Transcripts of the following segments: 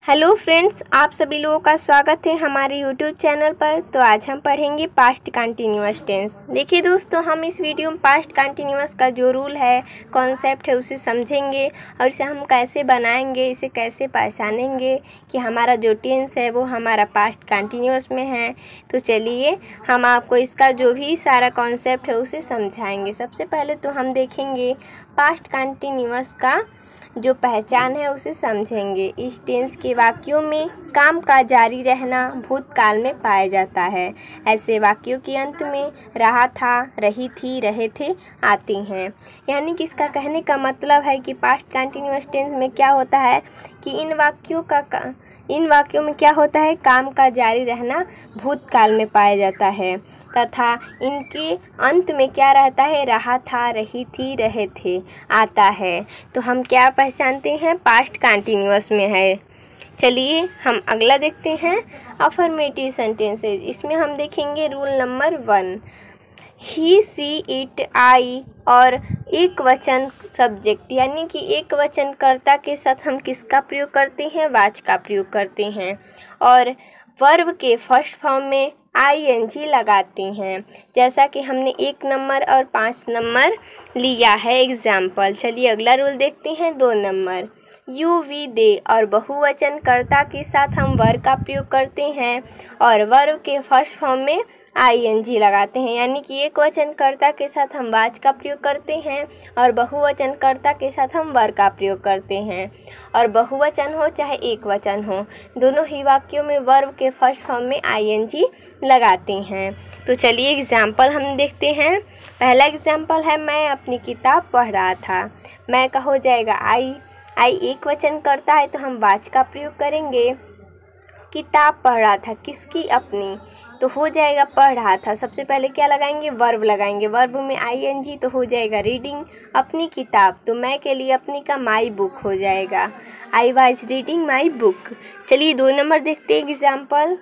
Hello friends, आप सभी लोगों का स्वागत है हमारे यूट्यूब चैनल पर। तो आज हम पढ़ेंगे पास्ट कंटिन्यूअस टेंस। देखिए दोस्तों, हम इस वीडियो में पास्ट कंटिन्यूअस का जो रूल है, कॉन्सेप्ट है, उसे समझेंगे और इसे हम कैसे बनाएंगे, इसे कैसे पहचानेंगे कि हमारा जो टेंस है वो हमारा पास्ट कंटिन्यूअस में है। तो चलिए हम आपको इसका जो भी सारा कॉन्सेप्ट है उसे समझाएंगे। सबसे पहले तो हम देखेंगे पास्ट कंटिन्यूअस का जो पहचान है उसे समझेंगे। इस टेंस के वाक्यों में काम का जारी रहना भूतकाल में पाया जाता है। ऐसे वाक्यों के अंत में रहा था, रही थी, रहे थे आती हैं। यानी कि इसका कहने का मतलब है कि पास्ट कंटिन्यूअस टेंस में क्या होता है कि इन वाक्यों में क्या होता है, काम का जारी रहना भूतकाल में पाया जाता है तथा इनके अंत में क्या रहता है, रहा था, रही थी, रहे थे आता है। तो हम क्या पहचानते हैं, पास्ट कंटिन्यूअस में है। चलिए हम अगला देखते हैं, अफर्मेटिव सेंटेंसेस। इसमें हम देखेंगे rule number 1, he, she, it, I और एक वचन सब्जेक्ट यानी कि एक वचन कर्ता के साथ हम किसका प्रयोग करते हैं, वाच का प्रयोग करते हैं और वर्ब के फर्स्ट फॉर्म में आईएनजी लगाते हैं। जैसा कि हमने 1 नंबर और 5 नंबर लिया है एग्जाम्पल। चलिए अगला रूल देखते हैं, 2 नंबर, यू, वी, दे और बहुवचन कर्ता के साथ हम वर्ब का प्रयोग करते हैं और वर्ब के फर्स्ट फॉर्म में आईएनजी लगाते हैं। यानी कि एक वचन कर्ता के साथ हम वाच का प्रयोग करते हैं और बहुवचन कर्ता के साथ हम वर्ब का प्रयोग करते हैं। और बहुवचन हो चाहे एक वचन हो, दोनों ही वाक्यों में वर्ब के फर्स्ट फॉर्म में आईएनजी लगाते हैं। तो चलिए एग्जाम्पल हम देखते हैं। पहला एग्जाम्पल है, मैं अपनी किताब पढ़ रहा था। मैं का हो जाएगा आई एक वचन करता है तो हम वाच का प्रयोग करेंगे। किताब पढ़ रहा था, किसकी, अपनी, तो हो जाएगा पढ़ रहा था। सबसे पहले क्या लगाएंगे, वर्ब लगाएंगे। वर्ब में आईएनजी तो हो जाएगा रीडिंग, अपनी किताब, तो मैं के लिए अपनी का माई बुक हो जाएगा, I was reading my book. चलिए 2 नंबर देखते हैं एग्जाम्पल,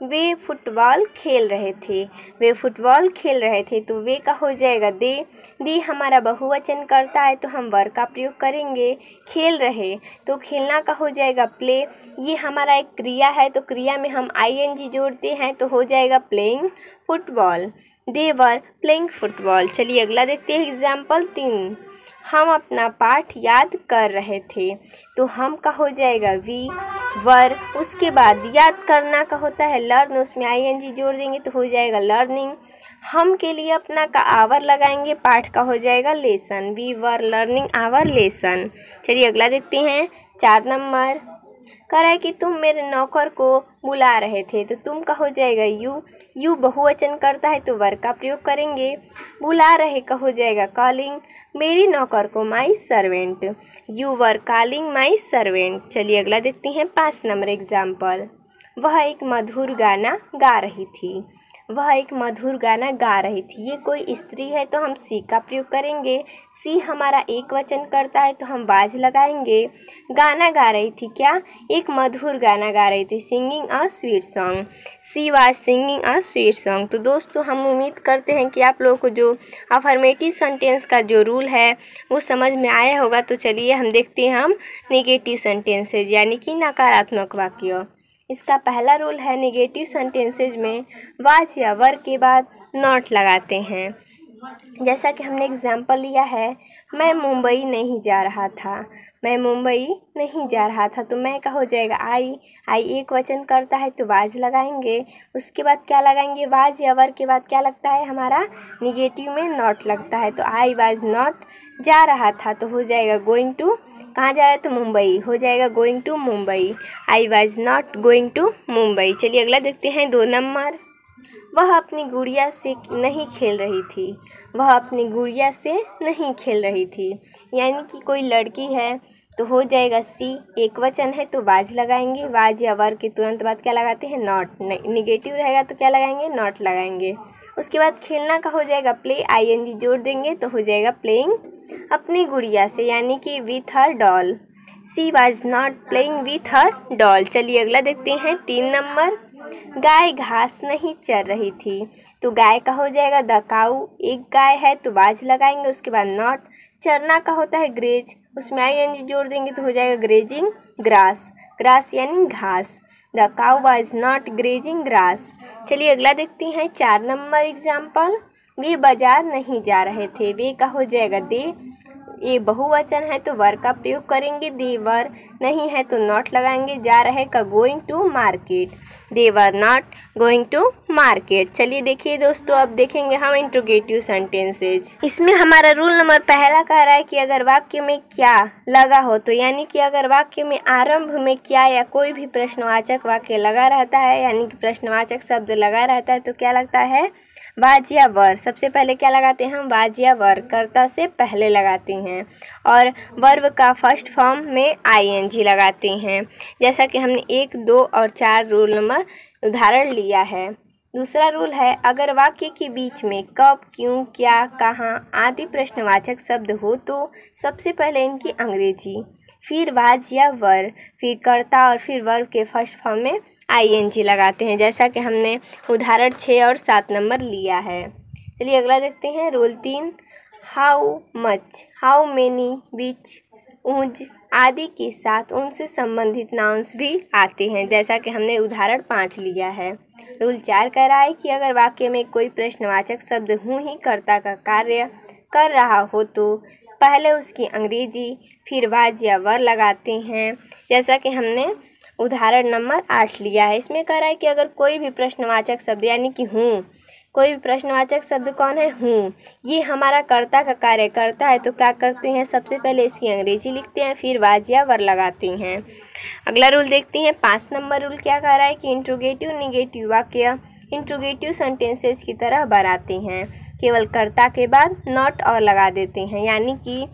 वे फुटबॉल खेल रहे थे। वे फुटबॉल खेल रहे थे तो वे का हो जाएगा दे हमारा बहुवचन करता है तो हम वर्ब का प्रयोग करेंगे। खेल रहे तो खेलना का हो जाएगा प्ले, ये हमारा एक क्रिया है तो क्रिया में हम आईएनजी जोड़ते हैं तो हो जाएगा playing football, they were playing football. चलिए अगला देखते हैं एग्जाम्पल 3, हम अपना पाठ याद कर रहे थे तो हम का हो जाएगा वी वर, उसके बाद याद करना का होता है लर्न, उसमें आईएनजी जोड़ देंगे तो हो जाएगा लर्निंग। हम के लिए अपना का आवर लगाएंगे, पाठ का हो जाएगा lesson, we were learning our lesson. चलिए अगला देखते हैं 4 नंबर, कह रहा है कि तुम मेरे नौकर को बुला रहे थे तो तुम का हो जाएगा यू बहुवचन करता है तो वर्ब का प्रयोग करेंगे। बुला रहे का हो जाएगा कॉलिंग, मेरी नौकर को my servant, you were calling my servant. चलिए अगला देखते हैं 5 नंबर एग्जाम्पल, वह एक मधुर गाना गा रही थी। वह एक मधुर गाना गा रही थी, ये कोई स्त्री है तो हम सी का प्रयोग करेंगे। सी हमारा एक वचन करता है तो हम वाज लगाएंगे। गाना गा रही थी, क्या, एक मधुर गाना गा रही थी, singing a sweet song, she was singing a sweet song. तो दोस्तों हम उम्मीद करते हैं कि आप लोगों को जो अफर्मेटिव सेंटेंस का जो रूल है वो समझ में आया होगा। तो चलिए हम देखते हैं हम नेगेटिव सेंटेंसेज यानी कि नकारात्मक वाक्य। इसका पहला रूल है, नेगेटिव सेंटेंसेज में वाच या वर्ब के बाद नॉट लगाते हैं। जैसा कि हमने एग्जाम्पल लिया है, मैं मुंबई नहीं जा रहा था। मैं मुंबई नहीं जा रहा था तो मैं का हो जाएगा आई एक वचन करता है तो वाज लगाएंगे। उसके बाद क्या लगाएंगे, वाज या वर्ब के बाद क्या लगता है, हमारा निगेटिव में नॉट लगता है। तो आई वाज नॉट जा रहा था तो हो जाएगा गोइंग टू, कहाँ जा रहा है तो मुंबई, हो जाएगा going to Mumbai, I was not going to Mumbai. चलिए अगला देखते हैं 2 नंबर, वह अपनी गुड़िया से नहीं खेल रही थी। वह अपनी गुड़िया से नहीं खेल रही थी यानी कि कोई लड़की है तो हो जाएगा सी, एक वचन है तो वाज लगाएंगे। वाज या वर्ब के तुरंत बाद क्या लगाते हैं, नॉट, निगेटिव रहेगा तो क्या लगाएंगे, नॉट लगाएंगे। उसके बाद खेलना का हो जाएगा प्ले, आईएनजी जोड़ देंगे तो हो जाएगा प्लेइंग अपनी गुड़िया से यानी कि with her doll, she was not playing with her doll. चलिए अगला देखते हैं 3 नंबर, गाय घास नहीं चर रही थी तो गाय का हो जाएगा द काऊ, एक गाय है तो वाज लगाएंगे। उसके बाद नॉट, चरना का होता है ग्रेज, उसमें ING जोड़ देंगे तो हो जाएगा ग्रेजिंग ग्रास। ग्रास यानी घास। The cow was not grazing grass. चलिए अगला देखते हैं 4 नंबर एग्जाम्पल। वे बाजार नहीं जा रहे थे। वे का हो जाएगा दे। ये बहुवचन है तो वर का प्रयोग करेंगे। दे वर नहीं है तो नॉट लगाएंगे। जा रहे का going to market. They were not going to market. चलिए देखिए दोस्तों, अब देखेंगे हम इंट्रोगेटिव सेंटेंसेज। इसमें हमारा रूल नंबर पहला कह रहा है कि अगर वाक्य में क्या लगा हो, तो यानी कि अगर वाक्य में आरंभ में क्या या कोई भी प्रश्नवाचक वाक्य लगा रहता है, यानी कि प्रश्नवाचक शब्द लगा रहता है, तो क्या लगता है वाज या वर। सबसे पहले क्या लगाते हैं हम, वाज या वर कर्ता से पहले लगाते हैं। और वर्ब का फर्स्ट फॉर्म में ING लगाते हैं, जैसा कि हमने 1, 2 और 4 रूल नंबर उदाहरण लिया है। दूसरा रूल है अगर वाक्य के बीच में कब, क्यों, क्या, कहाँ आदि प्रश्नवाचक शब्द हो तो सबसे पहले इनकी अंग्रेजी, फिर वाज या वर, फिर कर्ता और फिर वर्ब के फर्स्ट फॉर्म में ING लगाते हैं, जैसा कि हमने उदाहरण 6 और 7 नंबर लिया है। चलिए अगला देखते हैं rule 3। How much, how many, which, whose आदि के साथ उनसे संबंधित नाउन्स भी आते हैं, जैसा कि हमने उदाहरण 5 लिया है। रूल 4 कह रहा है कि अगर वाक्य में कोई प्रश्नवाचक शब्द हूँ ही कर्ता का कार्य कर रहा हो तो पहले उसकी अंग्रेजी फिर वाज या वर लगाते हैं, जैसा कि हमने उदाहरण नंबर 8 लिया है। इसमें कह रहा है कि अगर कोई भी प्रश्नवाचक शब्द यानी कि हूँ, कोई भी प्रश्नवाचक शब्द कौन है, हूँ, ये हमारा कर्ता का कार्य करता है तो क्या करते हैं, सबसे पहले इसकी अंग्रेजी लिखते हैं फिर वाज या वर लगाते हैं। अगला रूल देखते हैं 5 नंबर रूल क्या कह रहा है कि इंट्रोगेटिव निगेटिव वाक्य इंट्रोगेटिव सेंटेंसेस की तरह बनाते हैं, केवल कर्ता के बाद नॉट और लगा देते हैं। यानी कि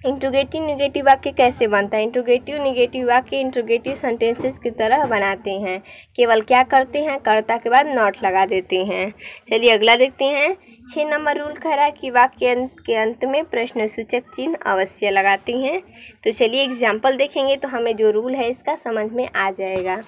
इंट्रोगेटिव निगेटिव वाक्य कैसे बनता है, इंट्रोगेटिव निगेटिव वाक्य इंट्रोगेटिव सेंटेंसेस की तरह बनाते हैं, केवल क्या करते हैं, कर्ता के बाद नॉट लगा देते हैं। चलिए अगला देखते हैं 6 नंबर रूल कह रहा है कि वाक्य के अंत में प्रश्नसूचक चिन्ह अवश्य लगाते हैं। तो चलिए एग्जाम्पल देखेंगे तो हमें जो रूल है इसका समझ में आ जाएगा।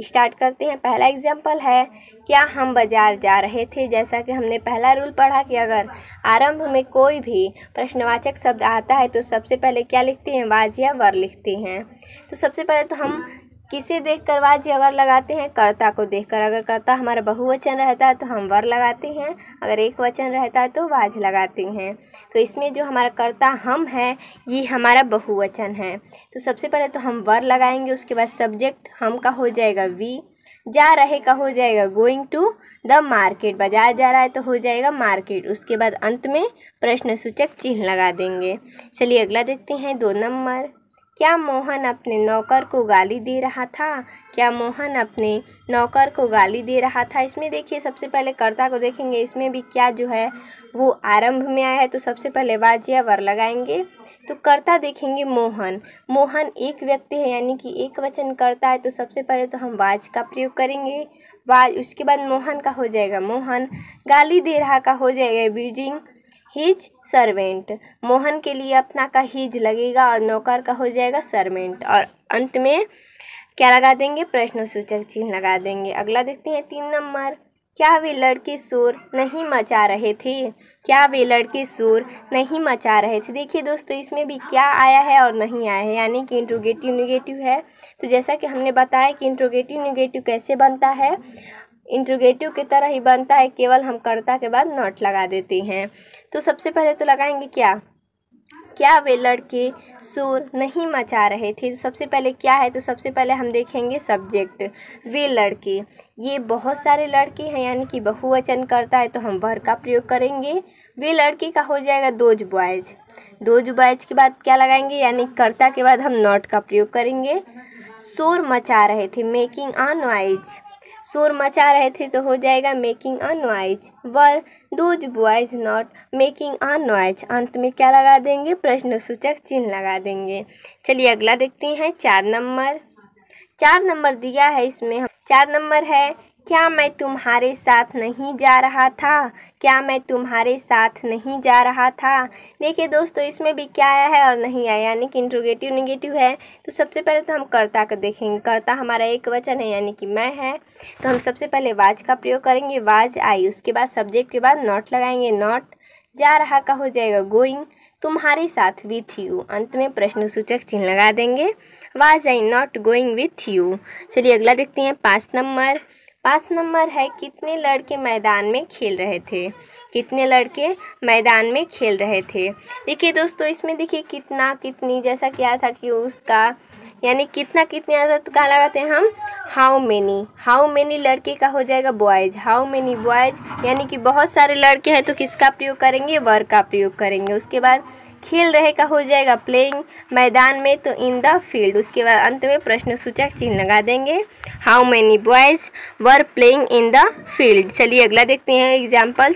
स्टार्ट करते हैं। पहला एग्जाम्पल है क्या हम बाजार जा रहे थे। जैसा कि हमने पहला रूल पढ़ा कि अगर आरंभ में कोई भी प्रश्नवाचक शब्द आता है तो सबसे पहले क्या लिखते हैं, वाज या वर लिखते हैं। तो सबसे पहले तो हम किसे देखकर वाज या वर लगाते हैं, कर्ता को देखकर। अगर कर्ता हमारा बहुवचन रहता है तो हम वर लगाते हैं, अगर एक वचन रहता है तो वाज लगाते हैं। तो इसमें जो हमारा कर्ता हम है ये हमारा बहुवचन है, तो सबसे पहले तो हम वर लगाएंगे। उसके बाद सब्जेक्ट हम का हो जाएगा वी, जा रहे का हो जाएगा गोइंग टू द मार्केट, बाजार जा रहा है तो हो जाएगा मार्केट। उसके बाद अंत में प्रश्नसूचक चिन्ह लगा देंगे। चलिए अगला देखते हैं 2 नंबर। क्या मोहन अपने नौकर को गाली दे रहा था। क्या मोहन अपने नौकर को गाली दे रहा था। इसमें देखिए सबसे पहले कर्ता को देखेंगे, इसमें भी क्या जो है वो आरंभ में आया है तो सबसे पहले वाज या वर लगाएंगे। तो कर्ता देखेंगे मोहन, मोहन एक व्यक्ति है यानी कि एक वचन कर्ता है तो सबसे पहले तो हम वाज का प्रयोग करेंगे, वाज। उसके बाद मोहन का हो जाएगा मोहन, गाली दे रहा का हो जाएगा अब्यूजिंग हिज सर्वेंट, मोहन के लिए अपना का हिज लगेगा और नौकर का हो जाएगा सर्वेंट, और अंत में क्या लगा देंगे, प्रश्नसूचक चिन्ह लगा देंगे। अगला देखते हैं 3 नंबर। क्या वे लड़के शोर नहीं मचा रहे थे। क्या वे लड़के शोर नहीं मचा रहे थे। देखिए दोस्तों इसमें भी क्या आया है और नहीं आया है, यानी कि इंट्रोगेटिव निगेटिव है। तो जैसा कि हमने बताया कि इंट्रोगेटिव निगेटिव कैसे बनता है, इंट्रोगेटिव की तरह ही बनता है, केवल हम कर्ता के बाद नॉट लगा देते हैं। तो सबसे पहले तो लगाएंगे क्या वे लड़के शोर नहीं मचा रहे थे। तो सबसे पहले क्या है, तो सबसे पहले हम देखेंगे सब्जेक्ट वे लड़के, ये बहुत सारे लड़के हैं यानी कि बहुवचन करता है तो हम वर का प्रयोग करेंगे। वे लड़के का हो जाएगा दोज बॉयज, दोज बॉयज के बाद क्या लगाएंगे, यानी कर्ता के बाद हम नॉट का प्रयोग करेंगे। शोर मचा रहे थे, मेकिंग अ नॉइज, शोर मचा रहे थे तो हो जाएगा making a noise. Were those boys not making a noise, अंत में क्या लगा देंगे, प्रश्नसूचक चिन्ह लगा देंगे। चलिए अगला देखते हैं 4 नंबर। 4 नंबर दिया है, इसमें 4 नंबर है क्या मैं तुम्हारे साथ नहीं जा रहा था। क्या मैं तुम्हारे साथ नहीं जा रहा था। देखिए दोस्तों इसमें भी क्या आया है और नहीं आया, यानी कि इंट्रोगेटिव निगेटिव है। तो सबसे पहले तो हम कर्ता को देखेंगे, कर्ता हमारा एक वचन है यानी कि मैं है, तो हम सबसे पहले वाज का प्रयोग करेंगे, वाज आई। उसके बाद सब्जेक्ट के बाद नॉट लगाएंगे, नॉट। जा रहा का हो जाएगा गोइंग, तुम्हारे साथ, विथ यू। अंत में प्रश्न सूचक चिन्ह लगा देंगे। Was I not going with you. चलिए अगला देखते हैं 5 नंबर। 5 नंबर है कितने लड़के मैदान में खेल रहे थे। कितने लड़के मैदान में खेल रहे थे। देखिए दोस्तों इसमें देखिए कितना कितनी जैसा क्या था कि उसका यानी कितना कितने आता तो क्या लगाते हैं हम हाउ मेनी लड़के का हो जाएगा बॉयज़। हाउ मेनी बॉयज़ यानी कि बहुत सारे लड़के हैं तो किसका प्रयोग करेंगे वर का प्रयोग करेंगे। उसके बाद खेल रहे का हो जाएगा प्लेइंग, मैदान में तो इन द फील्ड। उसके बाद अंत में प्रश्न सूचक चिन्ह लगा देंगे। How many boys were playing in the field. चलिए अगला देखते हैं एग्जाम्पल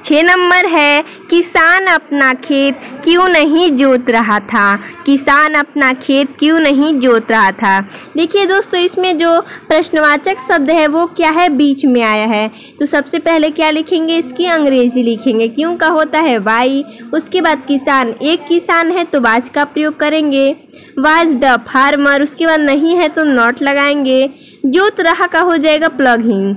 6 नंबर है किसान अपना खेत क्यों नहीं जोत रहा था। किसान अपना खेत क्यों नहीं जोत रहा था। देखिए दोस्तों इसमें जो प्रश्नवाचक शब्द है वो क्या है बीच में आया है। तो सबसे पहले क्या लिखेंगे इसकी अंग्रेजी लिखेंगे। क्यों का होता है वाई। उसके बाद किसान, एक किसान है तो वाज का प्रयोग करेंगे। Was the farmer. उसके बाद नहीं है तो नॉट लगाएंगे। जोत रहा का हो जाएगा प्लगिंग।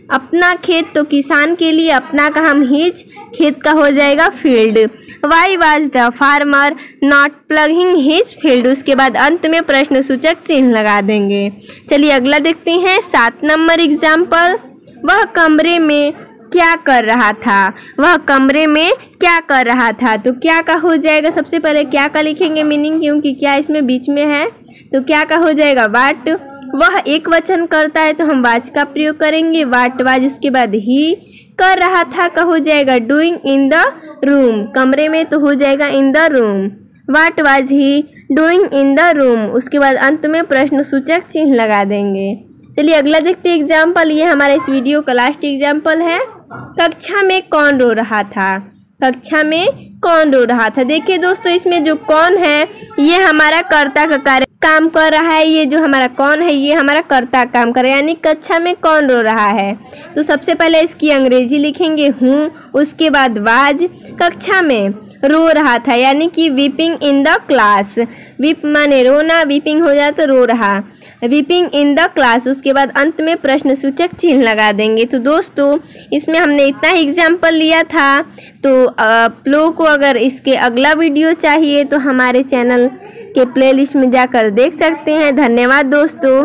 अपना खेत तो किसान के लिए अपना का हम हिज, खेत का हो जाएगा field. Why was the farmer not plugging his field. उसके बाद अंत में प्रश्न सूचक चिन्ह लगा देंगे। चलिए अगला देखते हैं 7 नंबर एग्जाम्पल। वह कमरे में क्या कर रहा था। वह कमरे में क्या कर रहा था। तो क्या का हो जाएगा सबसे पहले क्या का लिखेंगे मीनिंग, क्योंकि क्या इसमें बीच में है तो क्या का हो जाएगा वाट। वह एक वचन करता है तो हम वाज का प्रयोग करेंगे वाट वाज। उसके बाद ही कर रहा था का हो जाएगा डूइंग इन द रूम। कमरे में तो हो जाएगा in the room. What was he doing in the room. उसके बाद अंत में प्रश्न सूचक चिन्ह लगा देंगे। चलिए अगला देखते हैं एग्जाम्पल। ये हमारे इस वीडियो का लास्ट एग्जाम्पल है। कक्षा में कौन रो रहा था। कक्षा में कौन रो रहा था। देखिए दोस्तों इसमें जो कौन है ये हमारा कर्ता का कार्य काम कर रहा है। ये जो हमारा कौन है ये हमारा कर्ता काम कर रहा है, यानी कक्षा में कौन रो रहा है। तो सबसे पहले इसकी अंग्रेजी लिखेंगे हूँ। उसके बाद वाज, कक्षा में रो रहा था यानी कि weeping in the class. Weep माने रोना, वीपिंग हो जाए तो रो रहा, वीपिंग इन द क्लास। उसके बाद अंत में प्रश्न सूचक चिन्ह लगा देंगे। तो दोस्तों इसमें हमने इतना ही एग्जाम्पल लिया था। तो आप लोगों को अगर इसके अगला वीडियो चाहिए तो हमारे चैनल के प्लेलिस्ट में जाकर देख सकते हैं। धन्यवाद दोस्तों।